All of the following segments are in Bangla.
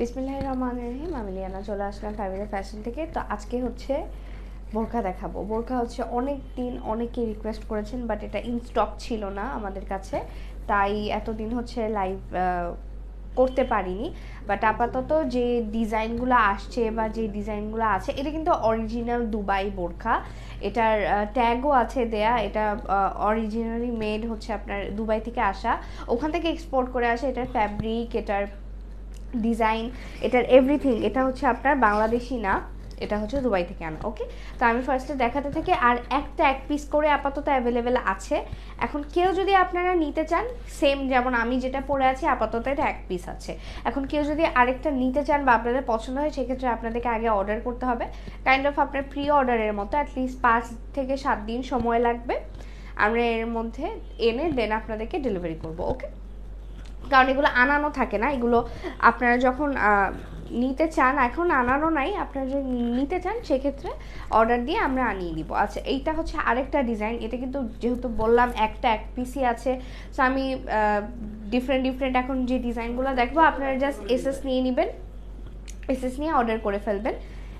বিসমিল্লাহির রহমানির রহিম। আমি লিয়ানা চলে আসলাম ফ্যামিলি ফ্যাশন থেকে। তো আজকে হচ্ছে বোরকা দেখাবো। বোরকা হচ্ছে অনেক দিন অনেকেই রিকোয়েস্ট করেছেন, বাট এটা ইন স্টক ছিল না আমাদের কাছে, তাই এতদিন হচ্ছে লাইভ করতে পারিনি। বাট আপাতত যে ডিজাইনগুলো আসছে বা যে ডিজাইনগুলো আছে, এটা কিন্তু অরিজিনাল দুবাই বোরকা। এটার ট্যাগও আছে দেয়া। এটা অরিজিনালি মেড হচ্ছে আপনার দুবাই থেকে আসা, ওখান থেকে এক্সপোর্ট করে আসা। এটার ফ্যাব্রিক, এটার ডিজাইন, এটার এভরিথিং, এটা হচ্ছে আপনার বাংলাদেশি না, এটা হচ্ছে দুবাই থেকে আনা। ওকে, তো আমি ফার্স্টে দেখাতে থাকি। আর এক পিস করে আপাতত অ্যাভেলেবেল আছে। এখন কেউ যদি আপনারা নিতে চান, সেম যেমন আমি যেটা পরে আছি আপাতত এটা এক পিস আছে। এখন কেউ যদি আরেকটা নিতে চান বা আপনাদের পছন্দ হয়, সেক্ষেত্রে আপনাদেরকে আগে অর্ডার করতে হবে, কাইন্ড অফ আপনার প্রি অর্ডারের মতো। অ্যাটলিস্ট 5 থেকে 7 দিন সময় লাগবে। আমরা এর মধ্যে এনে দেন আপনাদেরকে ডেলিভারি করবো। ওকে, কারণ এগুলো আনানো থাকে না, এগুলো আপনারা যখন নিতে চান, এখন আনানো নাই, আপনারা যদি নিতে চান সেক্ষেত্রে অর্ডার দিয়ে আমরা আনিয়ে দিব। আচ্ছা, এইটা হচ্ছে আরেকটা ডিজাইন। এটা কিন্তু যেহেতু বললাম এক পিসই আছে, সো আমি ডিফারেন্ট এখন যে ডিজাইনগুলো দেখবো, আপনারা জাস্ট এসএস নিয়ে নেবেন, এসএস নিয়ে অর্ডার করে ফেলবেন।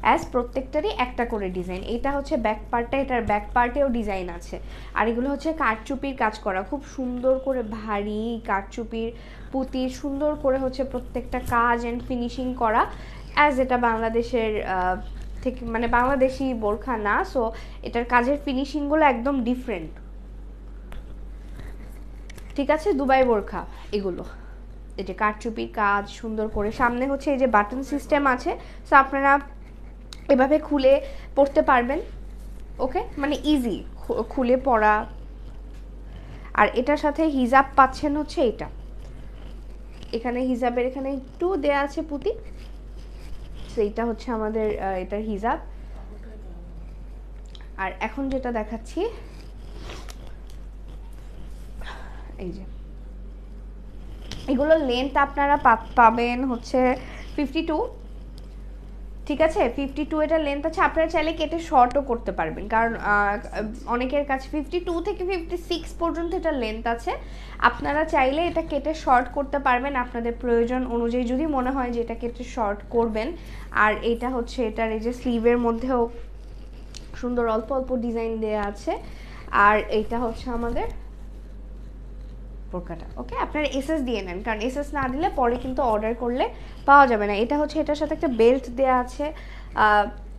অ্যাজ প্রত্যেকটারই একটা করে ডিজাইন। এটা হচ্ছে ব্যাক পার্টটা, এটার ব্যাক পার্টেও ডিজাইন আছে। আর এগুলো হচ্ছে কারচুপির কাজ করা, খুব সুন্দর করে ভারী কারচুপির পুঁতির সুন্দর করে হচ্ছে প্রত্যেকটা কাজ অ্যান্ড ফিনিশিং করা। অ্যাজ এটা বাংলাদেশের থেকে, মানে বাংলাদেশি বোরখা না, সো এটার কাজের ফিনিশিংগুলো একদম ডিফারেন্ট। ঠিক আছে, দুবাই বোরখা এগুলো। এই যে কারচুপির কাজ সুন্দর করে, সামনে হচ্ছে এই যে বাটন সিস্টেম আছে, সো আপনারা এভাবে খুলে পড়তে পারবেন। ওকে, মানে ইজি খুলে পড়া। আর এটার সাথে হিজাব পাচ্ছেন হচ্ছে এটা, এখানে হিজাবের এখানে একটু দেয়া আছে পুঁতি, সেইটা হচ্ছে আমাদের এটার হিজাব। আর এখন যেটা দেখাচ্ছি, এই যে এগুলো লেন্থ আপনারা পাবেন হচ্ছে 52। ঠিক আছে, 52 এটা লেন্থ আছে। আপনারা চাইলে কেটে শর্টও করতে পারবেন, কারণ অনেকের কাছে 52 থেকে 56 পর্যন্ত এটা লেন্থ আছে। আপনারা চাইলে এটা কেটে শর্ট করতে পারবেন আপনাদের প্রয়োজন অনুযায়ী, যদি মনে হয় যে এটা কেটে শর্ট করবেন। আর এটা হচ্ছে এটার এই যে স্লিভের মধ্যেও সুন্দর অল্প অল্প ডিজাইন দেওয়া আছে। আর এইটা হচ্ছে আমাদের বোরকাটা। ওকে, আপনারা এসএস দিয়ে নেন, কারণ এসএস না দিলে পরে কিন্তু অর্ডার করলে পাওয়া যাবে না। এটা হচ্ছে এটার সাথে একটা বেল্ট দেয়া আছে,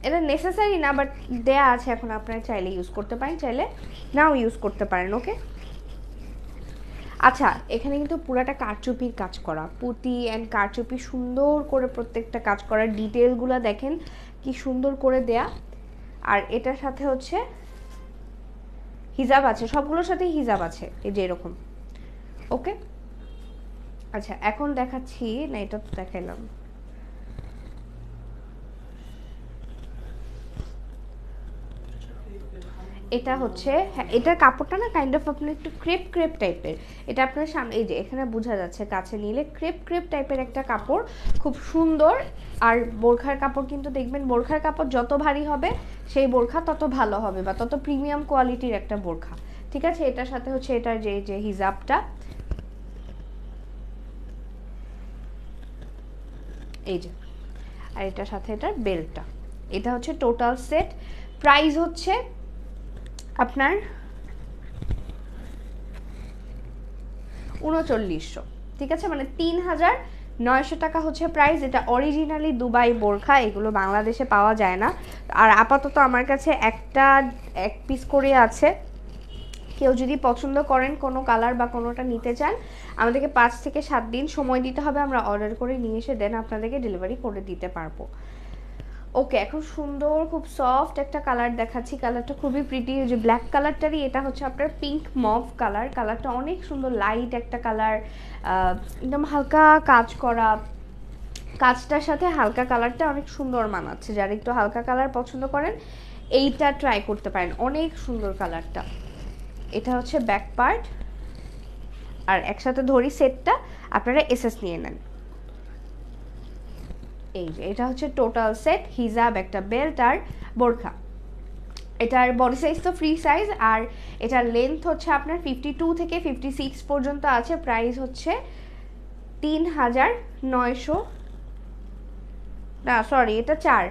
এটা নেসেসারি না বাট দেয়া আছে। এখন আপনারা চাইলে ইউজ করতে পারেন, চাইলে নাও ইউজ করতে পারেন। ওকে, আচ্ছা, এখানে কিন্তু পুরাটা কারচুপির কাজ করা, পুঁতি অ্যান্ড কারচুপি সুন্দর করে প্রত্যেকটা কাজ করার ডিটেলগুলো দেখেন কি সুন্দর করে দেয়া। আর এটার সাথে হচ্ছে হিজাব আছে, সবগুলোর সাথেই হিজাব আছে, এই যে এরকম। ওকে, আচ্ছা এখন দেখাচ্ছি, না এটা তো দেখাইলাম। এটা হচ্ছে, হ্যাঁ, এটার কাপড়টা না কাইন্ড অফ আপনার একটু ক্রেপ টাইপের। এটা আপনার সামনে এই যে এখানে বোঝা যাচ্ছে, কাছে নিলে ক্রেপ টাইপের একটা কাপড়, খুব সুন্দর। আর বোরখার কাপড় কিন্তু দেখবেন, বোরখার কাপড় যত ভারী হবে সেই বোরখা তত ভালো হবে বা তত প্রিমিয়াম কোয়ালিটির একটা বোরখা। ঠিক আছে, এটার সাথে হচ্ছে এটার যে হিজাবটা, এই যে, আর এটার সাথে এটার বেল্টটা। এটা হচ্ছে টোটাল সেট। প্রাইস হচ্ছে আপনার 3900। ঠিক আছে, মানে 3900 টাকা হচ্ছে প্রাইস। এটা অরিজিনালি দুবাই বোরখা, এগুলো বাংলাদেশে পাওয়া যায় না। আর আপাতত আমার কাছে এক পিস করে আছে। কেউ যদি পছন্দ করেন কোনো কালার বা কোনোটা নিতে চান, আমাদেরকে 5 থেকে 7 দিন সময় দিতে হবে, আমরা অর্ডার করে নিয়ে এসে দেন আপনাদেরকে ডেলিভারি করে দিতে পারবো। ওকে, এখন সুন্দর খুব সফট একটা কালার দেখাচ্ছি। কালারটা খুবই প্রিটি, যে ব্ল্যাক কালারটারই, এটা হচ্ছে আপনার পিঙ্ক মভ কালার। কালারটা অনেক সুন্দর, লাইট একটা কালার, একদম হালকা কাজ করা। কাজটার সাথে হালকা কালারটা অনেক সুন্দর মানাচ্ছে। যারা একটু হালকা কালার পছন্দ করেন এইটা ট্রাই করতে পারেন, অনেক সুন্দর কালারটা। এটা হচ্ছে ব্যাক পার্ট। আর একসাথে ধরি সেটটা, আপনারা এসএস নিয়ে নেন। এই যে এটা হচ্ছে টোটাল সেট, হিজাব, একটা বেল্ট আর বোরখা। এটার বডি সাইজ তো ফ্রি সাইজ, আর এটার লেন্থ হচ্ছে আপনার 52 থেকে 56 পর্যন্ত আছে। প্রাইস হচ্ছে 3900 না সরি, এটা 4,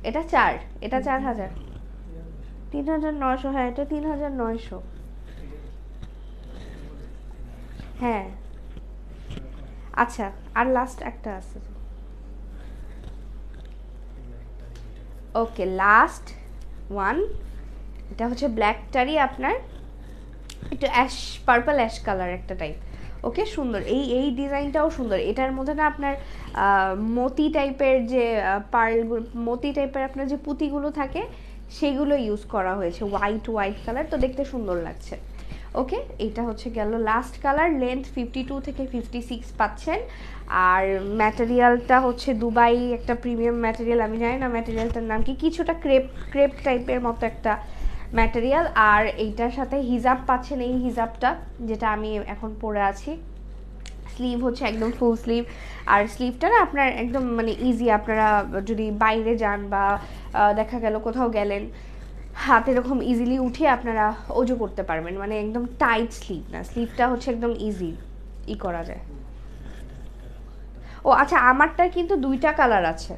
এটা 4, এটা 4000, 3900, হ্যাঁ এটা 3900। হ্যাঁ আচ্ছা, আর লাস্ট একটা আছে। ওকে লাস্ট ওয়ান, এটা হচ্ছে ব্ল্যাকটারই আপনার একটু অ্যাশ, পার্পল অ্যাশ কালার একটা টাইপ। ওকে সুন্দর, এই এই ডিজাইনটাও সুন্দর। এটার মধ্যে না আপনার মতি টাইপের যে পার্ল, মতি টাইপের আপনার যে পুঁতিগুলো থাকে সেগুলো ইউজ করা হয়েছে, হোয়াইট হোয়াইট কালার, তো দেখতে সুন্দর লাগছে। ওকে এটা হচ্ছে গেল লাস্ট কালার। লেন্থ 52 থেকে 56 পাচ্ছেন। আর ম্যাটেরিয়ালটা হচ্ছে দুবাই একটা প্রিমিয়াম ম্যাটেরিয়াল, আমি জানি না ম্যাটেরিয়ালটার নাম কি, কিছুটা ক্রেপ ক্রেপ টাইপের মতো একটা ম্যাটেরিয়াল। আর এইটার সাথে হিজাব পাচ্ছেন, এই হিজাবটা যেটা আমি এখন পরে আছি। স্লিভ হচ্ছে একদম ফুল স্লিভ, আর স্লিভটা না আপনার একদম মানে ইজি, আপনারা যদি বাইরে যান বা দেখা গেল কোথাও গেলেন, হাতে এরকম ইজিলি উঠিয়ে আপনারা ওজু করতে পারবেন, মানে একদম টাইট স্লিভ না, স্লিভটা হচ্ছে একদম ইজি করা যায়। ও আচ্ছা, আমারটার কিন্তু 2টা কালার আছে।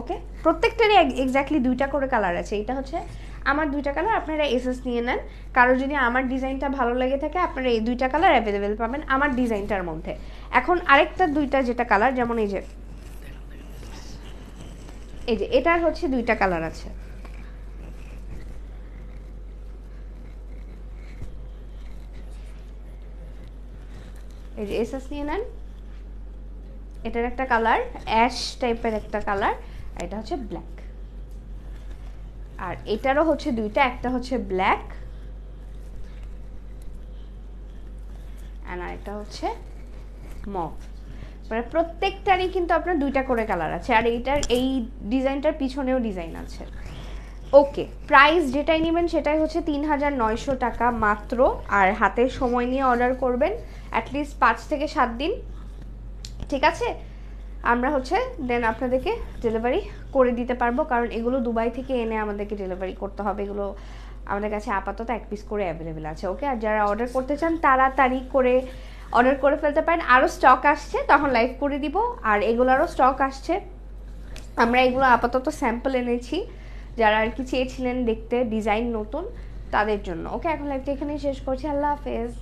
ওকে প্রত্যেকটারই এক্স্যাক্টলি 2টা করে কালার আছে। এটা হচ্ছে আমার 2টা কালার, আপনারা এসএস নিয়ে নেন। কারো যদি আমার ডিজাইনটা ভালো লেগে থাকে আপনারা এই 2টা কালার অ্যাভেলেবেল পাবেন আমার ডিজাইনটার মধ্যে। এখন আরেকটা 2টা যেটা কালার, যেমন এই যে এটার হচ্ছে 2টা কালার আছে। এই যে এসএস নিয়ে নেন, এটার একটা কালার অ্যাশ টাইপের একটা কালার, এটা হচ্ছে ব্ল্যাক। আর এটারও হচ্ছে 2টা, একটা হচ্ছে ব্ল্যাক আর একটা হচ্ছে মভ। মানে প্রত্যেকটারই কিন্তু আপনার 2টা করে কালার আছে। আর এইটার এই ডিজাইনটার পিছনেও ডিজাইন আছে। ওকে প্রাইস যেটাই নেবেন সেটাই হচ্ছে 3900 টাকা মাত্র। আর হাতে সময় নিয়ে অর্ডার করবেন, অ্যাটলিস্ট 5 থেকে 7 দিন, ঠিক আছে? আমরা হচ্ছে দেন আপনাদেরকে ডেলিভারি করে দিতে পারবো, কারণ এগুলো দুবাই থেকে এনে আমাদেরকে ডেলিভারি করতে হবে। এগুলো আমাদের কাছে আপাতত 1 পিস করে অ্যাভেলেবেল আছে। ওকে, আর যারা অর্ডার করতে চান তাড়াতাড়ি করে অর্ডার করে ফেলতে পারেন। আরও স্টক আসছে, তখন লাইভ করে দিব। আর এগুলোরও স্টক আসছে, আমরা এগুলো আপাতত স্যাম্পল এনেছি, যারা আর কি চেয়েছিলেন দেখতে ডিজাইন নতুন তাদের জন্য। ওকে এখন লাইভটা এখানেই শেষ করছি, আল্লাহ হাফেজ।